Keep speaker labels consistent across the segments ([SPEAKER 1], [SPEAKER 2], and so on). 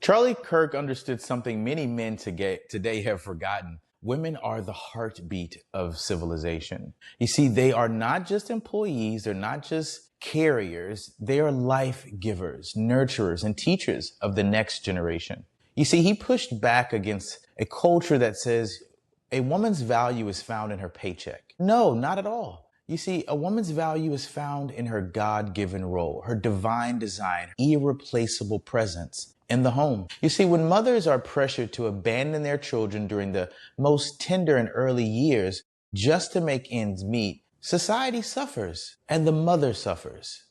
[SPEAKER 1] Charlie Kirk understood something many men today have forgotten. Women are the heartbeat of civilization. You see, they are not just employees, they're not just carriers, they are life givers, nurturers, and teachers of the next generation. You see, he pushed back against a culture that says a woman's value is found in her paycheck. No, not at all. You see, a woman's value is found in her God-given role, her divine design, irreplaceable presence in the home. You see, when mothers are pressured to abandon their children during the most tender and early years just to make ends meet, society suffers and the mother suffers.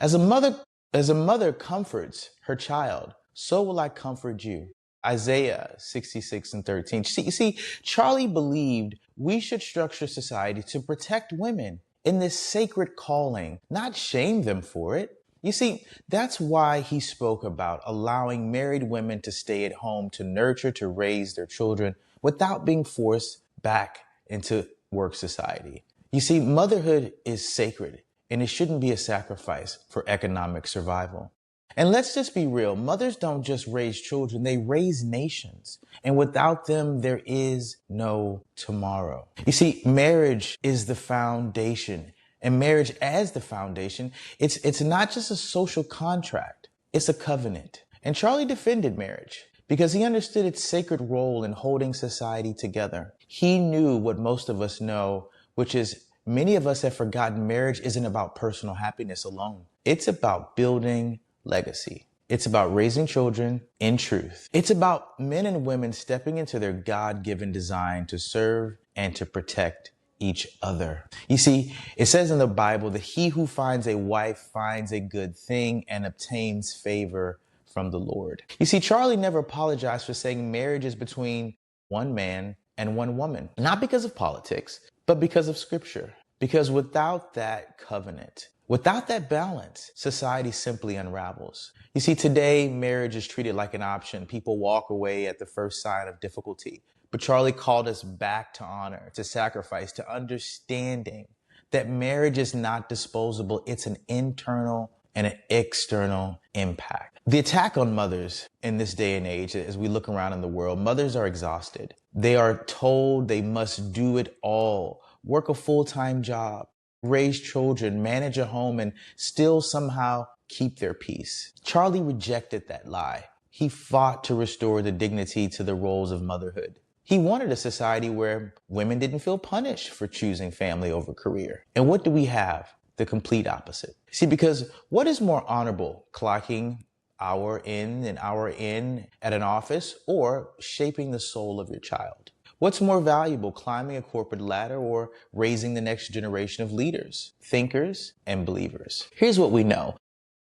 [SPEAKER 1] As a mother comforts her child, so will I comfort you. Isaiah 66:13. You see, Charlie believed we should structure society to protect women in this sacred calling, not shame them for it. You see, that's why he spoke about allowing married women to stay at home to nurture, to raise their children without being forced back into work society. You see, motherhood is sacred and it shouldn't be a sacrifice for economic survival. And let's just be real. Mothers don't just raise children, they raise nations. And without them, there is no tomorrow. You see, marriage is the foundation. And marriage as the foundation, it's not just a social contract, it's a covenant. And Charlie defended marriage because he understood its sacred role in holding society together. He knew what most of us know, which is many of us have forgotten marriage isn't about personal happiness alone. It's about building legacy. It's about raising children in truth. It's about men and women stepping into their God-given design to serve and to protect each other. You see, it says in the Bible that he who finds a wife finds a good thing and obtains favor from the Lord. You see, Charlie never apologized for saying marriage is between one man and one woman, not because of politics, but because of scripture. Because without that covenant, without that balance, society simply unravels. You see, today, marriage is treated like an option. People walk away at the first sign of difficulty. But Charlie called us back to honor, to sacrifice, to understanding that marriage is not disposable. It's an internal and an external impact. The attack on mothers in this day and age, as we look around in the world, mothers are exhausted. They are told they must do it all, work a full-time job, raise children, manage a home, and still somehow keep their peace. Charlie rejected that lie. He fought to restore the dignity to the roles of motherhood. He wanted a society where women didn't feel punished for choosing family over career. And what do we have? The complete opposite. See, because what is more honorable, clocking hour in and hour in at an office or shaping the soul of your child? What's more valuable, climbing a corporate ladder or raising the next generation of leaders, thinkers, and believers? Here's what we know.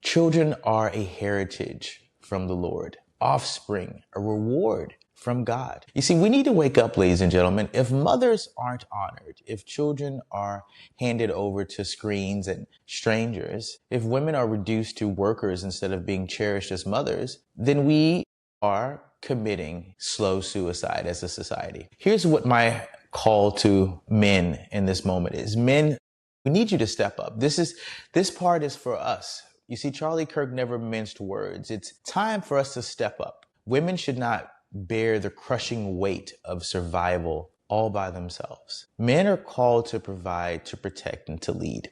[SPEAKER 1] Children are a heritage from the Lord, offspring, a reward from God. You see, we need to wake up, ladies and gentlemen. If mothers aren't honored, if children are handed over to screens and strangers, if women are reduced to workers instead of being cherished as mothers, then we are committing slow suicide as a society. Here's what my call to men in this moment is. Men, we need you to step up. This part is for us. You see, Charlie Kirk never minced words. It's time for us to step up. Women should not bear the crushing weight of survival all by themselves. Men are called to provide, to protect, and to lead.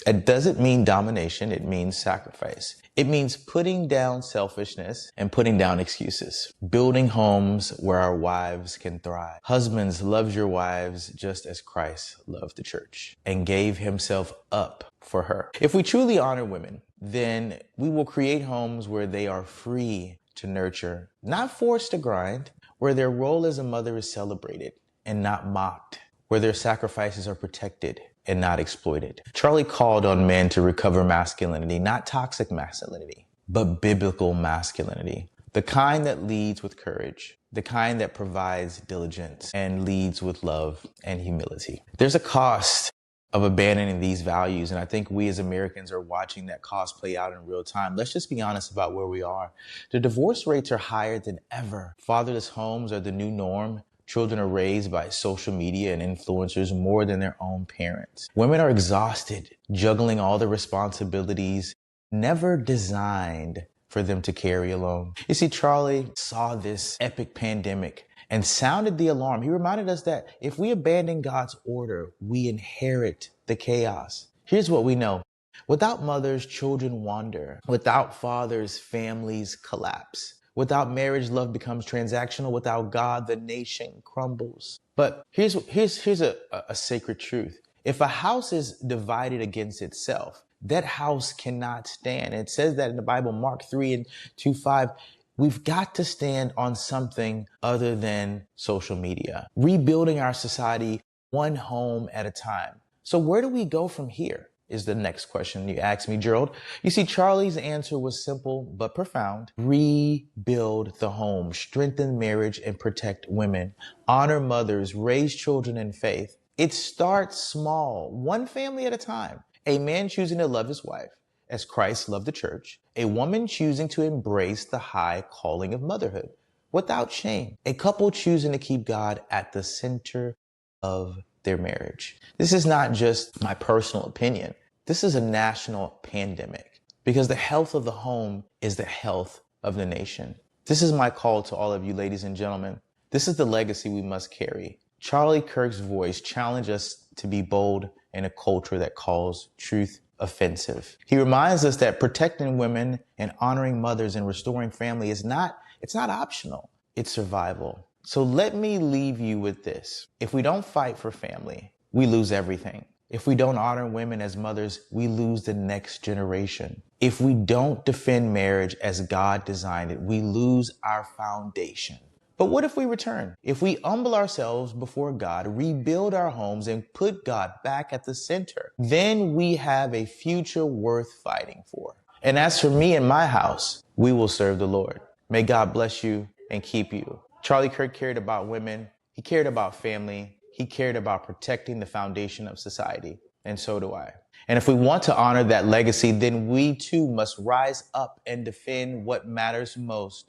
[SPEAKER 1] It doesn't mean domination. It means sacrifice. It means putting down selfishness and putting down excuses. Building homes where our wives can thrive. Husbands, love your wives just as Christ loved the church and gave himself up for her. If we truly honor women, then we will create homes where they are free to nurture, not forced to grind, where their role as a mother is celebrated and not mocked, where their sacrifices are protected and not exploited. Charlie called on men to recover masculinity, not toxic masculinity, but biblical masculinity. The kind that leads with courage, the kind that provides diligence and leads with love and humility. There's a cost of abandoning these values. And I think we as Americans are watching that cost play out in real time. Let's just be honest about where we are. The divorce rates are higher than ever. Fatherless homes are the new norm. Children are raised by social media and influencers more than their own parents. Women are exhausted, juggling all the responsibilities never designed for them to carry alone. You see, Charlie saw this epic pandemic and sounded the alarm. He reminded us that if we abandon God's order, we inherit the chaos. Here's what we know. Without mothers, children wander. Without fathers, families collapse. Without marriage, love becomes transactional. Without God, the nation crumbles. But here's a sacred truth. If a house is divided against itself, that house cannot stand. It says that in the Bible, Mark 3:2-5. We've got to stand on something other than social media, rebuilding our society one home at a time. So where do we go from here is the next question you asked me, Gerald. You see, Charlie's answer was simple but profound. Rebuild the home, strengthen marriage, and protect women. Honor mothers, raise children in faith. It starts small, one family at a time. A man choosing to love his wife as Christ loved the church. A woman choosing to embrace the high calling of motherhood without shame. A couple choosing to keep God at the center of their marriage. This is not just my personal opinion. This is a national pandemic because the health of the home is the health of the nation. This is my call to all of you, ladies and gentlemen. This is the legacy we must carry. Charlie Kirk's voice challenged us to be bold in a culture that calls truth offensive. He reminds us that protecting women and honoring mothers and restoring family it's not optional. It's survival. So let me leave you with this. If we don't fight for family, we lose everything. If we don't honor women as mothers, we lose the next generation. If we don't defend marriage as God designed it, we lose our foundation. But what if we return? If we humble ourselves before God, rebuild our homes, and put God back at the center, then we have a future worth fighting for. And as for me and my house, we will serve the Lord. May God bless you and keep you. Charlie Kirk cared about women. He cared about family. He cared about protecting the foundation of society. And so do I. And if we want to honor that legacy, then we too must rise up and defend what matters most: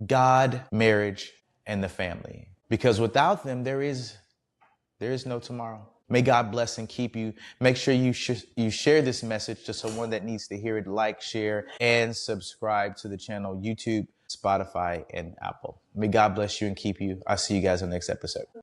[SPEAKER 1] God, marriage, and the family. Because without them, there is no tomorrow. May God bless and keep you. Make sure you share this message to someone that needs to hear it. Like, share, and subscribe to the channel, YouTube, Spotify, and Apple. May God bless you and keep you. I'll see you guys on the next episode.